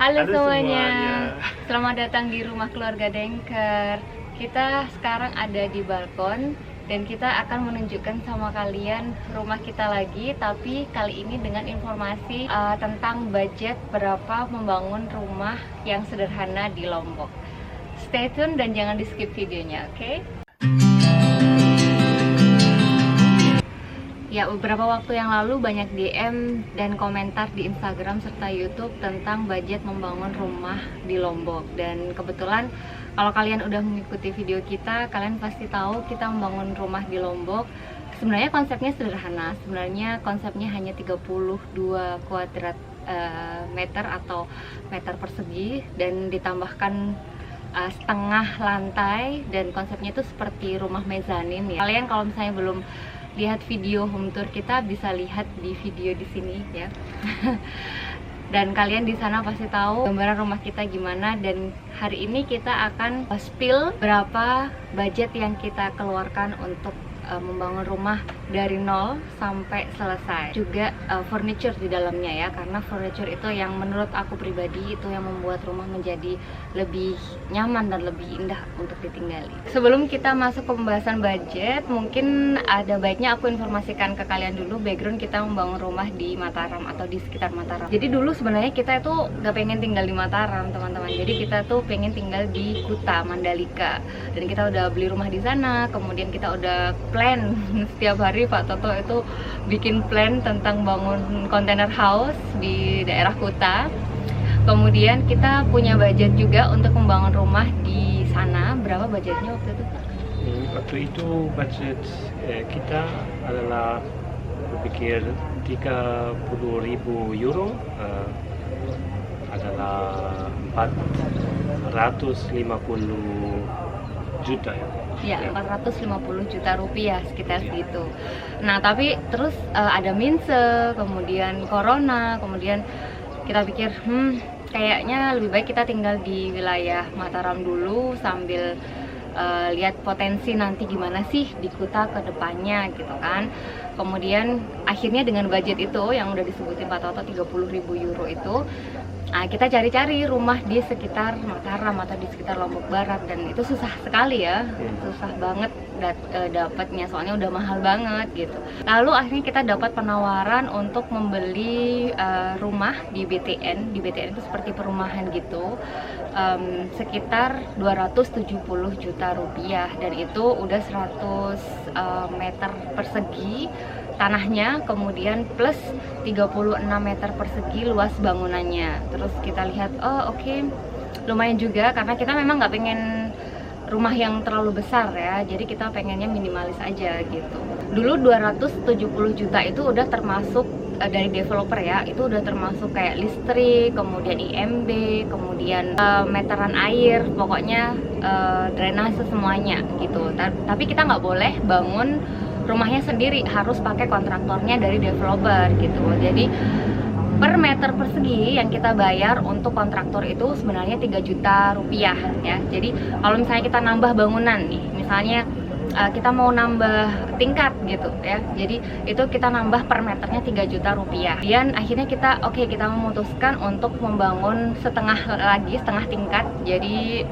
Halo Halo semuanya, semuanya. selamat datang di rumah keluarga Dengker. Kita sekarang ada di balkon dan kita akan menunjukkan sama kalian rumah kita lagi, tapi kali ini dengan informasi tentang budget berapa membangun rumah yang sederhana di Lombok. Stay tune dan jangan di skip videonya, oke? Ya, beberapa waktu yang lalu banyak DM dan komentar di Instagram serta YouTube tentang budget membangun rumah di Lombok. Dan kebetulan kalau kalian udah mengikuti video kita, kalian pasti tahu kita membangun rumah di Lombok. Sebenarnya konsepnya sederhana. Sebenarnya konsepnya hanya 32 kuadrat meter atau meter persegi dan ditambahkan setengah lantai, dan konsepnya itu seperti rumah mezanin ya. Kalian kalau misalnya belum lihat video home tour kita, bisa lihat di video di sini ya. Dan kalian di sana pasti tahu gambaran rumah kita gimana, dan hari ini kita akan spill berapa budget yang kita keluarkan untuk membangun rumah dari nol sampai selesai. Juga furniture di dalamnya ya, karena furniture itu yang menurut aku pribadi itu yang membuat rumah menjadi lebih nyaman dan lebih indah untuk ditinggali. Sebelum kita masuk ke pembahasan budget, mungkin ada baiknya aku informasikan ke kalian dulu background kita membangun rumah di Mataram atau di sekitar Mataram. Jadi dulu sebenarnya kita itu gak pengen tinggal di Mataram, teman-teman. Jadi kita tuh pengen tinggal di Kuta, Mandalika, dan kita udah beli rumah di sana. Kemudian kita udah plan setiap hari Pak Toto itu bikin plan tentang bangun container house di daerah Kuta. Kemudian kita punya budget juga untuk membangun rumah di sana. Berapa budgetnya waktu itu? Waktu itu budget kita adalah berpikir 30.000 euro, adalah 450 juta ya. Ya, 450 juta rupiah sekitar segitu. Nah, tapi terus ada minse, kemudian corona, kemudian kita pikir kayaknya lebih baik kita tinggal di wilayah Mataram dulu sambil lihat potensi nanti gimana sih di Kuta ke depannya gitu kan. Kemudian akhirnya dengan budget itu yang udah disebutin Pak Toto 30.000 euro itu, kita cari-cari rumah di sekitar Mataram atau di sekitar Lombok Barat, dan itu susah sekali ya, susah banget dapatnya, soalnya udah mahal banget gitu. Lalu akhirnya kita dapat penawaran untuk membeli rumah di BTN. Di BTN itu seperti perumahan gitu, sekitar 270 juta rupiah, dan itu udah 100 meter persegi tanahnya, kemudian plus 36 meter persegi luas bangunannya. Terus kita lihat, oh oke, lumayan juga, karena kita memang nggak pengen rumah yang terlalu besar ya, jadi kita pengennya minimalis aja gitu. Dulu 270 juta itu udah termasuk dari developer ya, itu udah termasuk kayak listrik, kemudian IMB, kemudian meteran air, pokoknya drainase semuanya gitu. Tapi kita nggak boleh bangun rumahnya sendiri, harus pakai kontraktornya dari developer gitu. Jadi per meter persegi yang kita bayar untuk kontraktor itu sebenarnya 3 juta rupiah ya. Jadi kalau misalnya kita nambah bangunan nih, misalnya kita mau nambah tingkat gitu ya, jadi itu kita nambah per meternya 3 juta rupiah. Kemudian akhirnya kita kita memutuskan untuk membangun setengah tingkat, jadi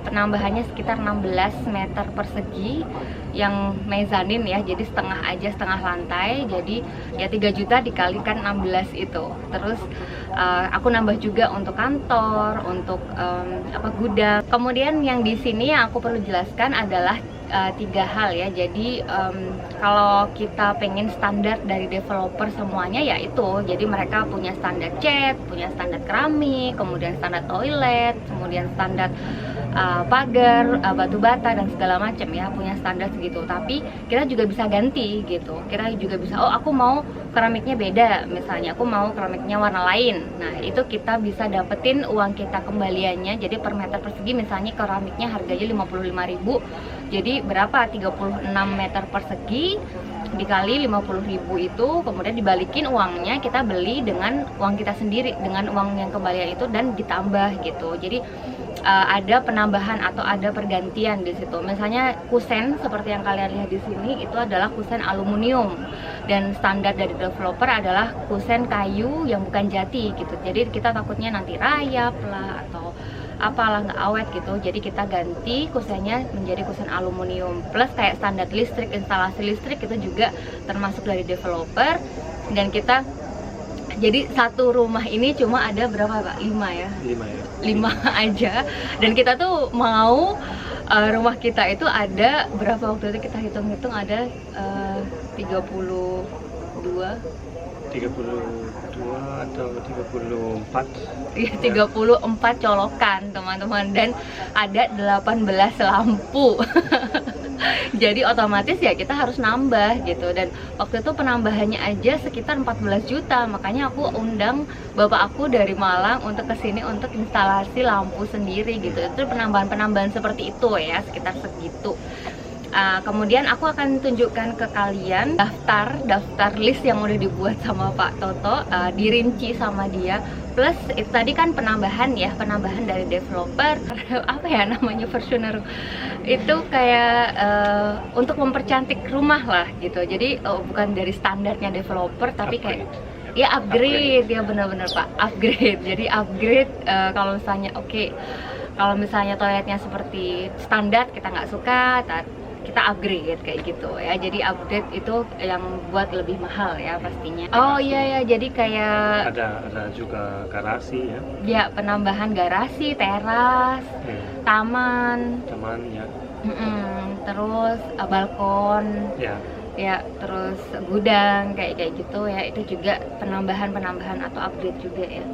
penambahannya sekitar 16 meter persegi yang mezanin ya, jadi setengah lantai, jadi ya 3 juta dikalikan 16 itu. Terus aku nambah juga untuk kantor, untuk gudang. Kemudian yang di sini yang aku perlu jelaskan adalah 3 hal ya. Jadi kalau kita pengen standar dari developer semuanya ya itu, jadi mereka punya standar cat, punya standar keramik, kemudian standar toilet, kemudian standar pagar, batu bata dan segala macam ya, punya standar segitu. Tapi kita juga bisa ganti gitu. Kita juga bisa, oh aku mau keramiknya beda, misalnya aku mau keramiknya warna lain. Nah, itu kita bisa dapetin uang kita kembaliannya. Jadi per meter persegi misalnya keramiknya harganya 55.000. Jadi berapa? 36 meter persegi dikali 50.000 itu, kemudian dibalikin uangnya, kita beli dengan uang kita sendiri, dengan uang yang kembalian itu, dan ditambah gitu. Jadi ada penambahan atau ada pergantian di situ. Misalnya kusen seperti yang kalian lihat di sini itu adalah kusen aluminium, dan standar dari developer adalah kusen kayu yang bukan jati gitu. Jadi kita takutnya nanti rayap lah atau apalah nggak awet gitu, jadi kita ganti kusennya menjadi kusen aluminium. Plus kayak standar listrik, instalasi listrik itu juga termasuk dari developer. Dan kita, jadi satu rumah ini cuma ada berapa Pak? 5 ya? 5 ya. 5 aja. Dan kita tuh mau rumah kita itu ada berapa, waktu itu kita hitung-hitung ada 32 atau 34. Iya, 34 colokan teman-teman, dan ada 18 lampu. Jadi otomatis ya kita harus nambah gitu. Dan waktu itu penambahannya aja sekitar 14 juta. Makanya aku undang bapak aku dari Malang untuk kesini untuk instalasi lampu sendiri gitu. Itu penambahan-penambahan seperti itu ya, sekitar segitu. Kemudian aku akan tunjukkan ke kalian daftar list yang udah dibuat sama Pak Toto, dirinci sama dia. Plus itu tadi kan penambahan dari developer. Apa ya namanya, versioner itu kayak untuk mempercantik rumah lah gitu. Jadi bukan dari standarnya developer, tapi kayak ya upgrade. Ya benar-benar Pak, upgrade. Jadi upgrade kalau misalnya kalau misalnya toiletnya seperti standar kita nggak suka, kita upgrade kayak gitu ya. Jadi upgrade itu yang buat lebih mahal ya pastinya. Oh iya ya, jadi kayak ada juga garasi ya. Ya, penambahan garasi, teras, taman ya. Terus balkon. Ya, terus gudang kayak gitu ya. Itu juga penambahan atau upgrade juga ya.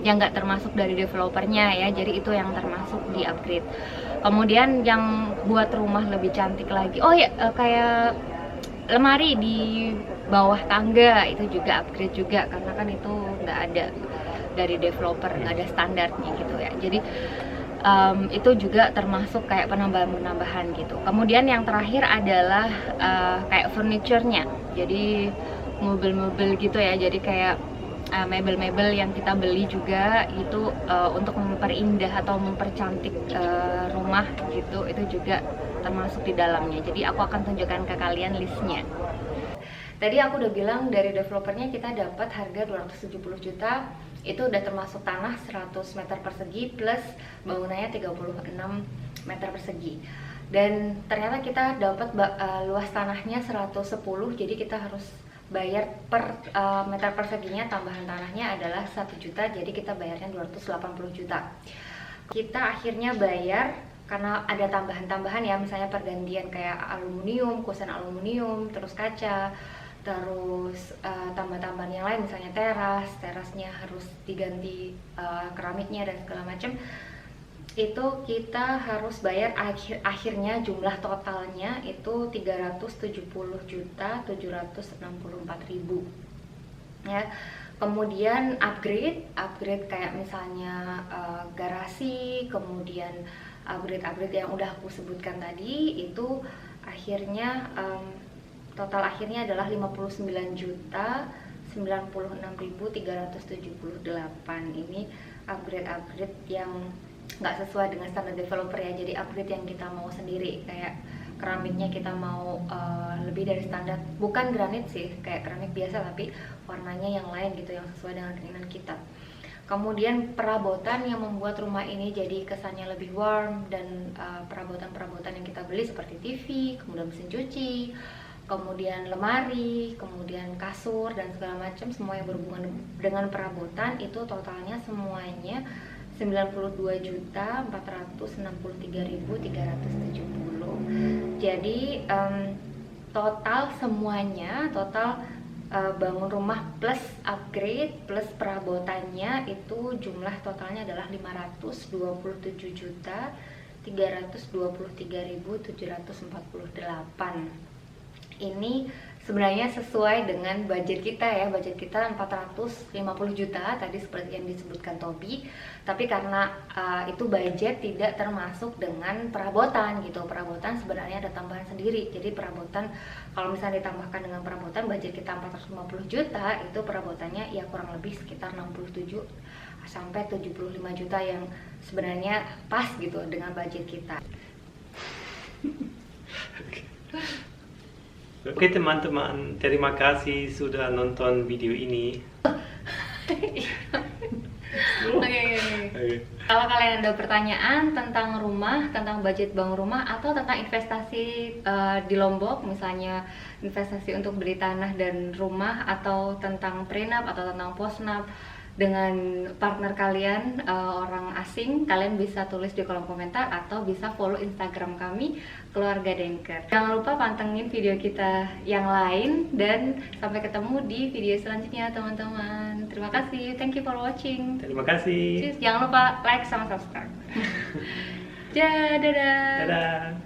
Yang nggak termasuk dari developernya ya. Jadi itu yang termasuk di upgrade. Kemudian yang buat rumah lebih cantik lagi, kayak lemari di bawah tangga itu juga upgrade juga, karena kan itu nggak ada dari developer, nggak ada standarnya gitu ya. Jadi itu juga termasuk kayak penambahan gitu. Kemudian yang terakhir adalah kayak furniture-nya, jadi mobil-mobil gitu ya. Jadi kayak mebel-mebel yang kita beli juga itu untuk memperindah atau mempercantik rumah gitu, itu juga termasuk di dalamnya. Jadi aku akan tunjukkan ke kalian listnya. Tadi aku udah bilang dari developernya kita dapat harga 270 juta. Itu udah termasuk tanah 100 meter persegi plus bangunannya 36 meter persegi. Dan ternyata kita dapat luas tanahnya 110, jadi kita harus bayar per meter perseginya, tambahan tanahnya adalah 1 juta, jadi kita bayarnya 280 juta. Kita akhirnya bayar karena ada tambahan-tambahan ya, misalnya pergantian kayak aluminium, kusen aluminium, terus kaca, terus tambah-tambahan yang lain, misalnya terasnya harus diganti keramiknya dan segala macam. Itu kita harus bayar akhirnya jumlah totalnya itu 370.764.000 ya. Kemudian upgrade kayak misalnya garasi, kemudian upgrade yang udah aku sebutkan tadi, itu akhirnya total akhirnya adalah 59.96.378. Ini upgrade yang nggak sesuai dengan standar developer ya. Jadi upgrade yang kita mau sendiri, kayak keramiknya kita mau lebih dari standar, bukan granit sih, kayak keramik biasa tapi warnanya yang lain gitu, yang sesuai dengan keinginan kita. Kemudian perabotan yang membuat rumah ini jadi kesannya lebih warm, dan perabotan-perabotan yang kita beli seperti TV, kemudian mesin cuci, kemudian lemari, kemudian kasur dan segala macam, semua yang berhubungan dengan perabotan itu totalnya semuanya 92.463.370. Jadi total semuanya, bangun rumah plus upgrade plus perabotannya itu jumlah totalnya adalah 527.323.748. Ini sebenarnya sesuai dengan budget kita ya. Budget kita 450 juta tadi seperti yang disebutkan Tobi. Tapi karena itu budget tidak termasuk dengan perabotan gitu. Perabotan sebenarnya ada tambahan sendiri. Jadi perabotan kalau misalnya ditambahkan dengan perabotan, budget kita 450 juta, itu perabotannya ya kurang lebih sekitar 67 sampai 75 juta yang sebenarnya pas gitu dengan budget kita. Oke teman-teman, terima kasih sudah nonton video ini. Oke. Kalau kalian ada pertanyaan tentang rumah, tentang budget bangun rumah, atau tentang investasi di Lombok, misalnya investasi untuk beli tanah dan rumah, atau tentang prenup atau tentang postnup dengan partner kalian orang asing, kalian bisa tulis di kolom komentar atau bisa follow Instagram kami, Keluarga Denker. Jangan lupa pantengin video kita yang lain dan sampai ketemu di video selanjutnya teman-teman. Terima kasih, thank you for watching. Terima kasih. Cheers. Jangan lupa like sama subscribe. Dadah. Dadah.